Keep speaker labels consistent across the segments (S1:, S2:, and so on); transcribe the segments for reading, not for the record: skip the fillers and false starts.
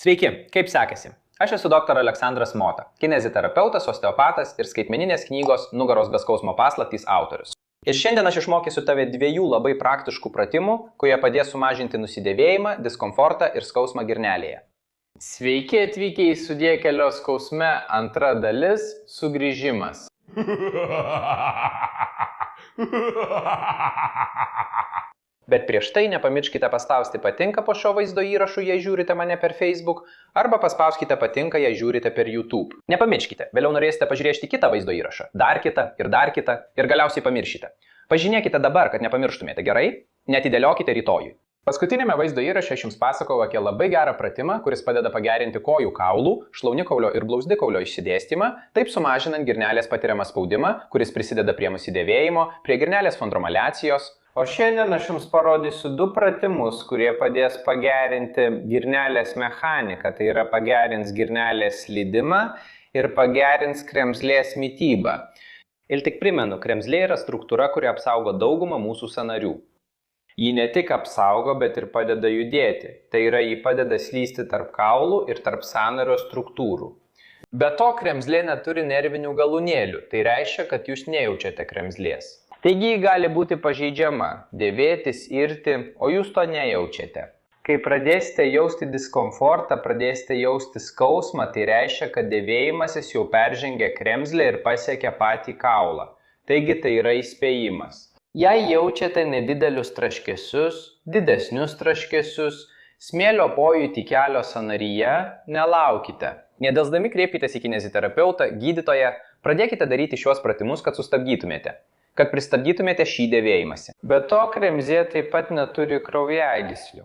S1: Sveiki, kaip sekasi? Aš esu dr. Aleksandras Mota, kineziterapeutas, osteopatas ir skaitmeninės knygos Nugaros be skausmo paslaptys autorius. Ir šiandien aš išmokysiu tave dviejų labai praktiškų pratimų, kurie padės sumažinti nusidėvėjimą, diskomfortą ir skausmą girnelėje.
S2: Sveiki atvykę į Sudiekelio skausme antra dalis – sugrįžimas.
S1: Bet prieš tai nepamirškite paspausti patinka po šio vaizdo įrašu, jei žiūrite mane per Facebook, arba paspauskite patinka, jei žiūrite per YouTube. Nepamirškite, vėliau norėsite pažiūrėti kitą vaizdo įrašą, dar kitą ir galiausiai pamiršite. Pažymėkite dabar, kad nepamirštumėte, gerai? Neatidėliokite rytojui. Paskutinėme vaizdo įraše aš jums pasakojau apie labai gerą pratimą, kuris padeda pagerinti kojų kaulų, šlaunikaulio ir blauzdikaulio išsidėstymą, taip sumažinant girnelės patiriamą spaudimą, kuris prisideda prie nusidėvėjimo, prie girnelės chondromaliacijos.
S2: O šiandien aš jums parodysiu du pratimus, kurie padės pagerinti girnelės mechaniką, tai yra pagerins girnelės slydimą ir pagerins kremzlės mitybą.
S1: Ir tik primenu, kremzlė yra struktūra, kuri apsaugo daugumą mūsų sąnarių.
S2: Ji ne tik apsaugo, bet ir padeda judėti, tai yra ji padeda slysti tarp kaulų ir tarp sąnario struktūrų. Be to, kremzlė neturi nervinių galūnėlių, tai reiškia, kad jūs nejaučiate kremzlės. Taigi ji gali būti pažeidžiama, dėvėtis, irti, o jūs to nejaučiate. Kai pradėsite jausti diskomfortą, pradėsite jausti skausmą, tai reiškia, kad dėvėjimasis jau peržengia kremzlę ir pasiekia patį kaulą. Taigi tai yra įspėjimas. Jei jaučiate nedidelius traškesius, didesnius traškesius, smėlio pojūtį kelio sąnaryje, nelaukite.
S1: Nedelsdami kreipkitės į kineziterapeutą, gydytoją, pradėkite daryti šiuos pratimus, kad sustabdytumėte. Kad pristabdytumėte šį dėvėjimąsi.
S2: Be to, kremzlė taip pat neturi kraujagyslių.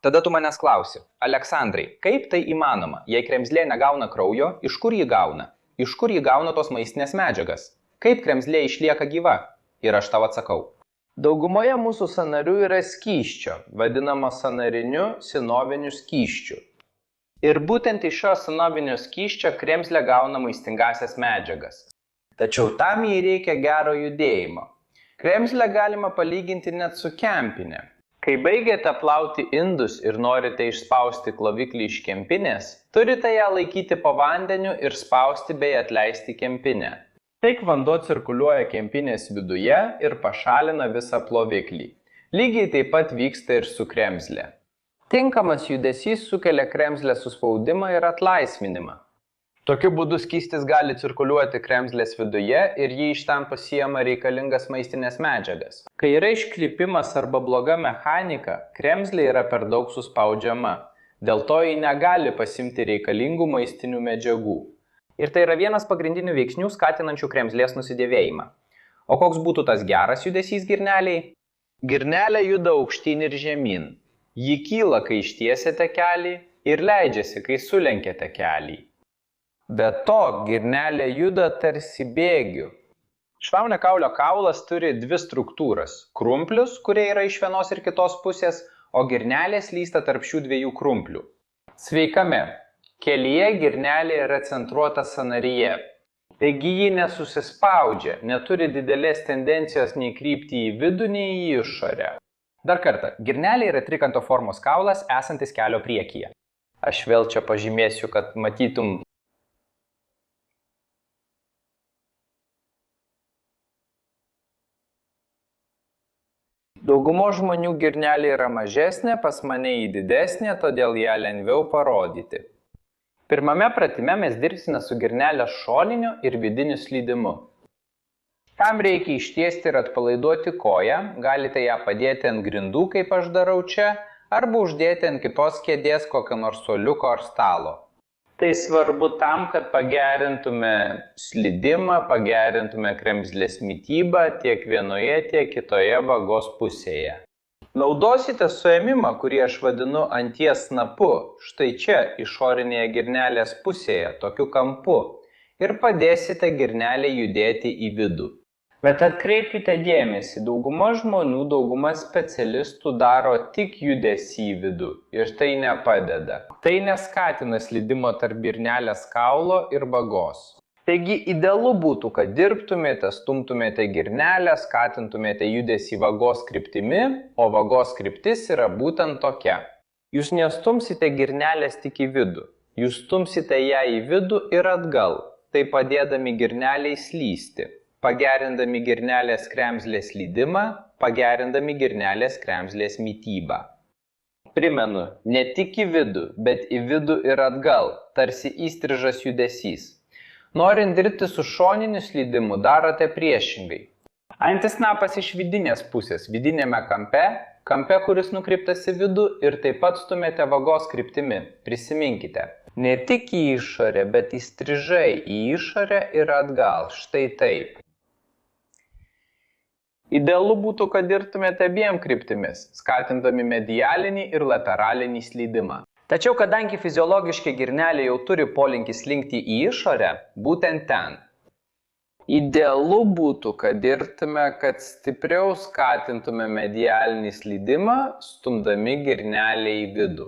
S1: Tada tu manęs klausi, Aleksandrai, kaip tai įmanoma, jei kremzlė negauna kraujo, iš kur jį gauna? Iš kur jį gauna tos maistinės medžiagas? Kaip kremzlė išlieka gyva? Ir aš tau atsakau.
S2: Daugumoje mūsų sąnarių yra skysčio, vadinama sąnariniu sinoviniu skysčiu. Ir būtent iš šio sinovinio skysčio kremzlė gauna maistingąsias medžiagas. Tačiau tam jai reikia gero judėjimo. Kremzlę galima palyginti net su kempine. Kai baigiate plauti indus ir norite išspausti kloviklį iš kempinės, turite ją laikyti po vandeniu ir spausti bei atleisti kempinę. Taip vanduo cirkuliuoja kempinės viduje ir pašalina visą ploviklį. Lygiai taip pat vyksta ir su kremzle. Tinkamas judesys sukelia kremzlės suspaudimą ir atlaisvinimą. Tokiu būdu skystis gali cirkuliuoti kremzlės viduje ir jį iš ten pasiima reikalingas maistinės medžiagas. Kai yra išklypimas arba bloga mechanika, kremzlė yra per daug suspaudžiama. Dėl to ji negali pasimti reikalingų maistinių medžiagų.
S1: Ir tai yra vienas pagrindinių veiksnių skatinančių kremzlės nusidėvėjimą. O koks būtų tas geras judesys girneliai?
S2: Girnelė juda aukštyn ir žemyn. Ji kyla, kai ištiesiate kelį ir leidžiasi, kai sulenkiate kelį. Be to, girnelė juda tarsi bėgių. Šlaunikaulio kaulas turi dvi struktūras – krumplius, kurie yra iš vienos ir kitos pusės, o girnelė slysta tarp šių dviejų krumplių. Sveikame! Kelyje girnelė yra centruota sąnaryje. Taigi ji nesusispaudžia, neturi didelės tendencijos nei krypti į vidų, nei į išorę.
S1: Dar kartą, girnelė yra trikanto formos kaulas esantis kelio priekyje.
S2: Aš vėl čia pažymėsiu, kad matytum. Daugumo žmonių girnelė yra mažesnė, pas mane į didesnė, todėl ją lengviau parodyti. Pirmame pratime mes dirbsime su girnelės šoniniu ir vidiniu slydimu. Tam reikia ištiesti ir atpalaiduoti koją, galite ją padėti ant grindų, kaip aš darau čia, arba uždėti ant kitos kėdės kokio nors suoliuko ar stalo. Tai svarbu tam, kad pagerintume slydimą, pagerintume kremzlės mitybą tiek vienoje, tiek kitoje vagos pusėje. Naudosite suėmimą, kurį aš vadinu anties snapu, štai čia, išorinėje girnelės pusėje, tokiu kampu, ir padėsite girnelę judėti į vidų. Bet atkreipkite dėmesį, dauguma žmonių, dauguma specialistų daro tik judesį į vidų ir tai nepadeda. Tai neskatina slydimo tarp girnelės kaulo ir vagos. Taigi idealu būtų, kad dirbtumėte, stumtumėte girnelę, skatintumėte judesį vagos kryptimi, o vagos kryptis yra būtent tokia. Jūs nestumsite girnelės tik į vidų. Jūs stumsite ją į vidų ir atgal, tai padėdami girneliai slysti, pagerindami girnelės kremzlės slydimą, pagerindami girnelės kremzlės mitybą. Primenu, ne tik į vidų, bet į vidų ir atgal, tarsi įstrižas judesys. Norint dirbti su šoniniu slydimu, darote priešingai. Antisnapas iš vidinės pusės, vidinėme kampe, kuris nukreiptas į vidų ir taip pat stumėte vagos kryptimi. Prisiminkite, ne tik į išorę, bet įstrižai į išorę ir atgal, štai taip. Idealu būtų, kad dirbtumėte abiem kryptimis, skatindami medialinį ir lateralinį slydimą. Tačiau kadangi fiziologiškai girnelė jau turi polinkį slinkti į išorę, būtent ten. Idealu būtų, kad dirbtume, kad stipriau skatintume medialinį slydimą, stumdami girnelę į vidų.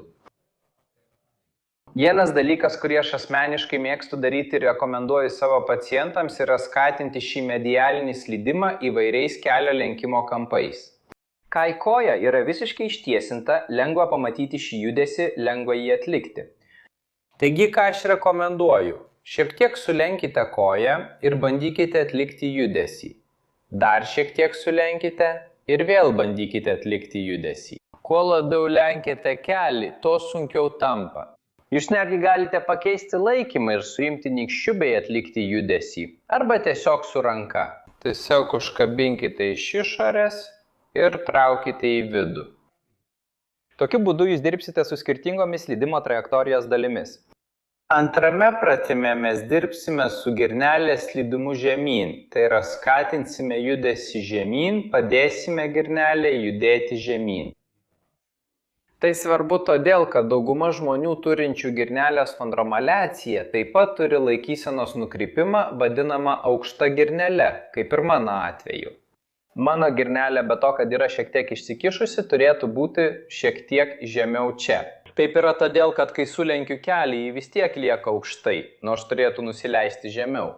S2: Vienas dalykas, kurį aš asmeniškai mėgstu daryti ir rekomenduoju savo pacientams, yra skatinti šį medialinį slydimą įvairiais kelio lenkimo kampais. Kai koja yra visiškai ištiesinta, lengva pamatyti šį judesį, lengva jį atlikti. Taigi, ką aš rekomenduoju? Šiek tiek sulenkite koją ir bandykite atlikti judesį. Dar šiek tiek sulenkite ir vėl bandykite atlikti judesį. Kuo labiau lenkite kelį, tuo sunkiau tampa. Jūs netgi galite pakeisti laikymą ir suimti nykščiu bei atlikti judesį. Arba tiesiog su ranka. Tiesiog užkabinkite iš išorės ir traukite į vidų. Tokiu būdu jūs dirbsite su skirtingomis slydimo trajektorijos dalimis. Antrame pratime mes dirbsime su girnelės slydimu žemyn, tai yra skatinsime judesį žemyn, padėsime girnelę judėti žemyn. Tai svarbu todėl, kad dauguma žmonių turinčių girnelės chondromaliaciją taip pat turi laikysenos nukrypimą vadinamą aukšta girnele, kaip ir mano atveju. Mano girnelė, be to, kad yra šiek tiek išsikišusi, turėtų būti šiek tiek žemiau čia. Taip yra todėl, kad kai sulenkiu kelį, jį vis tiek lieka aukštai, nors turėtų nusileisti žemiau.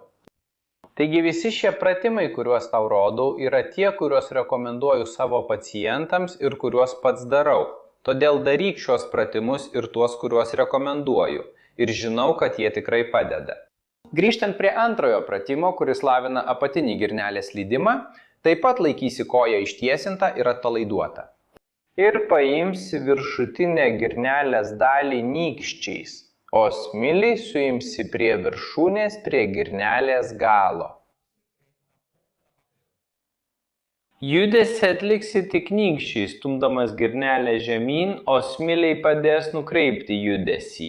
S2: Taigi visi šie pratimai, kuriuos tau rodau, yra tie, kuriuos rekomenduoju savo pacientams ir kuriuos pats darau. Todėl daryk šios pratimus ir tuos, kuriuos rekomenduoju. Ir žinau, kad jie tikrai padeda. Grįžtant prie antrojo pratimo, kuris lavina apatinį girnelės slydimą, taip pat laikysi koją ištiesintą ir atpalaiduotą. Ir paimsi viršutinę girnelės dalį nykščiais, o smiliai suimsi prie viršūnės, prie girnelės galo. Judesį atliksi tik nykščiais, stumdamas girnelę žemyn, o smiliai padės nukreipti judesį.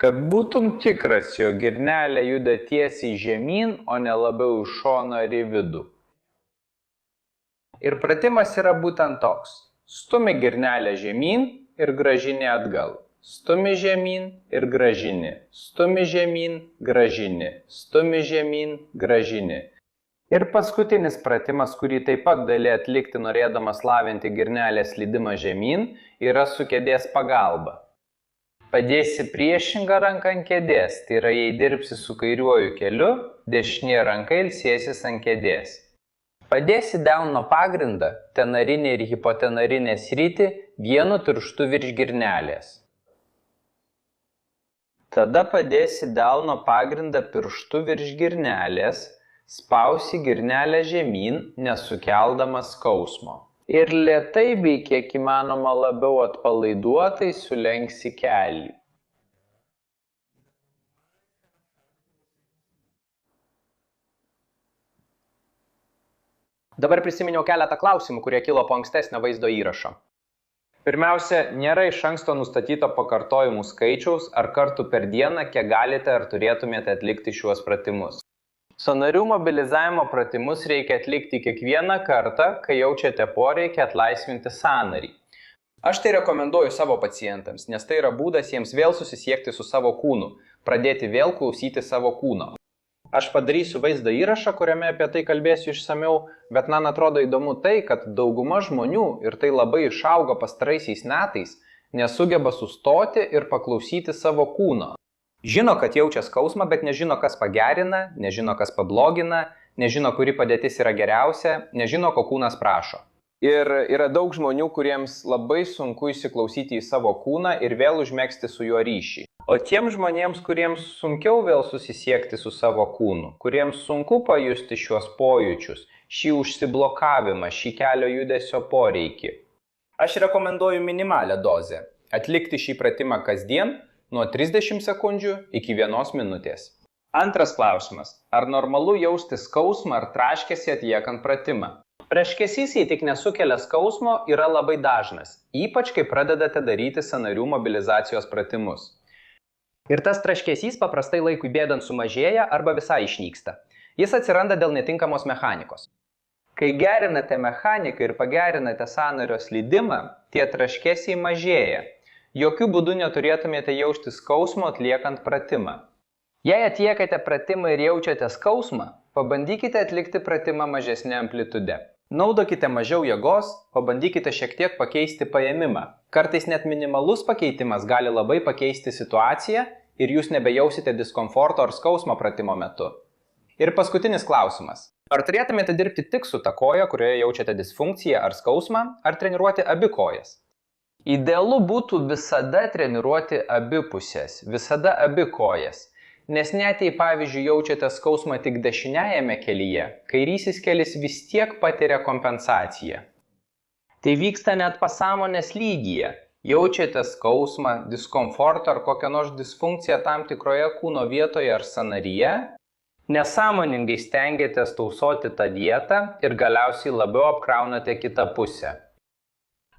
S2: Kad būtum tikras, jo girnelė juda tiesiai žemyn, o ne labiau iš šono ar į vidų. Ir pratimas yra būtent toks. Stumi girnelę žemyn ir grąžini atgal. Stumi žemyn ir grąžini. Stumi žemyn, grąžini. Stumi žemyn, grąžini. Ir paskutinis pratimas, kurį taip pat gali atlikti norėdamas lavinti girnelės slydimą žemyn, yra su kėdės pagalba. Padėsi priešingą ranką ant kėdės, tai yra jei dirbsi su kairiuoju keliu, dešinė ranka ilsėsis ant kėdės. Padėsi delno pagrindą, tenarinę ir hipotenarinę sritį vienu pirštu virš girnelės. Tada padėsi delno pagrindą pirštu virš girnelės, spausi girnelę žemyn, nesukeldamas skausmo. Ir lėtai bei kiek įmanoma labiau atpalaiduotai sulenksi kelį. Dabar prisiminiau keletą klausimų, kurie kilo po ankstesnio vaizdo įrašo. Pirmiausia, nėra iš anksto nustatyto pakartojimų skaičiaus ar kartų per dieną, kiek galite ar turėtumėte atlikti šiuos pratimus. Sąnarių mobilizavimo pratimus reikia atlikti kiekvieną kartą, kai jaučiate poreikį atlaisvinti sąnarį. Aš tai rekomenduoju savo pacientams, nes tai yra būdas jiems vėl susisiekti su savo kūnu, pradėti vėl klausyti savo kūno. Aš padarysiu vaizdo įrašą, kuriame apie tai kalbėsiu išsamiau, bet man atrodo įdomu tai, kad dauguma žmonių, ir tai labai išaugo pastaraisiais metais, nesugeba sustoti ir paklausyti savo kūno. Žino, kad jaučia skausmą, bet nežino, kas pagerina, nežino, kas pablogina, nežino, kuri padėtis yra geriausia, nežino, ko kūnas prašo. Ir yra daug žmonių, kuriems labai sunku įsiklausyti į savo kūną ir vėl užmegzti su juo ryšį. O tiem žmonėms, kuriems sunkiau vėl susisiekti su savo kūnu, kuriems sunku pajusti šiuos pojūčius, šį užsiblokavimą, šį kelio judesio poreikį, aš rekomenduoju minimalią dozę. Atlikti šį pratimą kasdien nuo 30 sekundžių iki 1 minutės. Antras klausimas. Ar normalu jausti skausmą ar traškesį atliekant pratimą? Traškesys, jei tik nesukelia skausmo, yra labai dažnas, ypač kai pradedate daryti sąnarių mobilizacijos pratimus.
S1: Ir tas traškesys paprastai laikui bėgant sumažėja arba visai išnyksta. Jis atsiranda dėl netinkamos mechanikos.
S2: Kai gerinate mechaniką ir pagerinate sąnario slydimą, tie traškesiai mažėja. Jokių būdų neturėtumėte jausti skausmo atliekant pratimą.
S1: Jei atliekate pratimą ir jaučiate skausmą, pabandykite atlikti pratimą mažesnė amplitude.
S2: Naudokite mažiau jėgos, pabandykite šiek tiek pakeisti paėmimą. Kartais net minimalus pakeitimas gali labai pakeisti situaciją ir jūs nebejausite diskomforto ar skausmo pratimo metu. Ir paskutinis klausimas.
S1: Ar turėtumėte dirbti tik su ta koja, kurioje jaučiate disfunkciją ar skausmą, ar treniruoti abi kojas?
S2: Idealu būtų visada treniruoti abi pusės, visada abi kojas. Nes net jei, pavyzdžiui, jaučiate skausmą tik dešiniajame kelyje, kairysis kelis vis tiek patiria kompensaciją. Tai vyksta net pasąmonės lygyje. Jaučiate skausmą, diskomfortą ar kokią nors disfunkciją tam tikroje kūno vietoje ar sąnaryje, nesąmoningai stengiatės tausoti tą dietą ir galiausiai labiau apkraunate kitą pusę.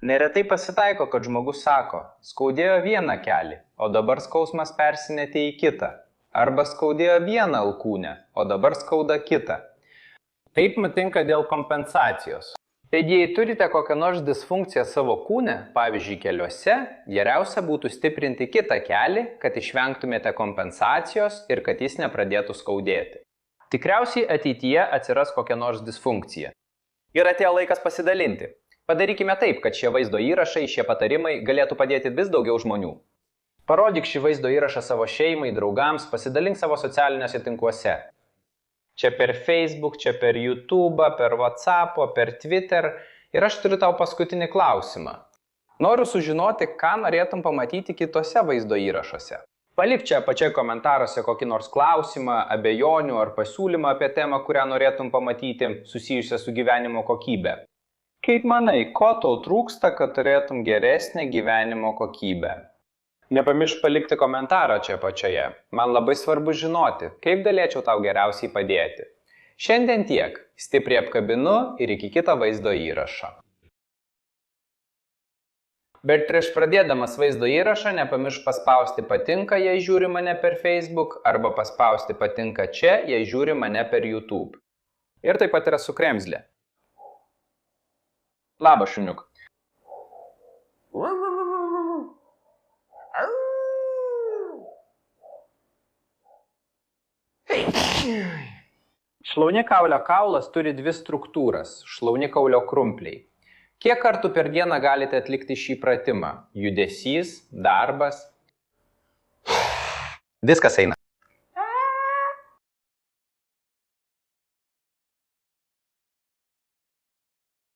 S2: Neretai pasitaiko, kad žmogus sako, skaudėjo vieną kelį, o dabar skausmas persinėtė į kitą. Arba skaudėjo vieną alkūnę, o dabar skauda kitą. Taip nutinka dėl kompensacijos. Taigi, jei turite kokią nors disfunkciją savo kūne, pavyzdžiui keliuose, geriausia būtų stiprinti kitą kelį, kad išvengtumėte kompensacijos ir kad jis nepradėtų skaudėti. Tikriausiai ateityje atsiras kokia nors disfunkcija. Ir atėjo laikas pasidalinti. Padarykime taip, kad šie vaizdo įrašai, šie patarimai galėtų padėti vis daugiau žmonių. Parodyk šį vaizdo įrašą savo šeimai, draugams, pasidalink savo socialiniuose tinkluose. Čia per Facebook, čia per YouTube, per WhatsApp, per Twitter. Ir aš turiu tau paskutinį klausimą. Noriu sužinoti, ką norėtum pamatyti kitose vaizdo įrašuose. Palik čia apačioje komentaruose kokį nors klausimą, abejonių ar pasiūlymą apie temą, kurią norėtum pamatyti susijusią su gyvenimo kokybe. Kaip manai, ko tau trūksta, kad turėtum geresnę gyvenimo kokybę? Nepamiršk palikti komentarą čia apačioje. Man labai svarbu žinoti, kaip galėčiau tau geriausiai padėti. Šiandien tiek. Stipriai apkabinu ir iki kito vaizdo įrašo. Bet prieš pradėdamas vaizdo įrašą nepamiršk paspausti patinka, jei žiūri mane per Facebook, arba paspausti patinka čia, jei žiūri mane per YouTube. Ir taip pat yra su kremzlė. Labas, šuniuk. Šlaunikaulio kaulas turi dvi struktūras – šlaunikaulio krumpliai. Kiek kartų per dieną galite atlikti šį pratimą? Judesys, darbas? Viskas eina.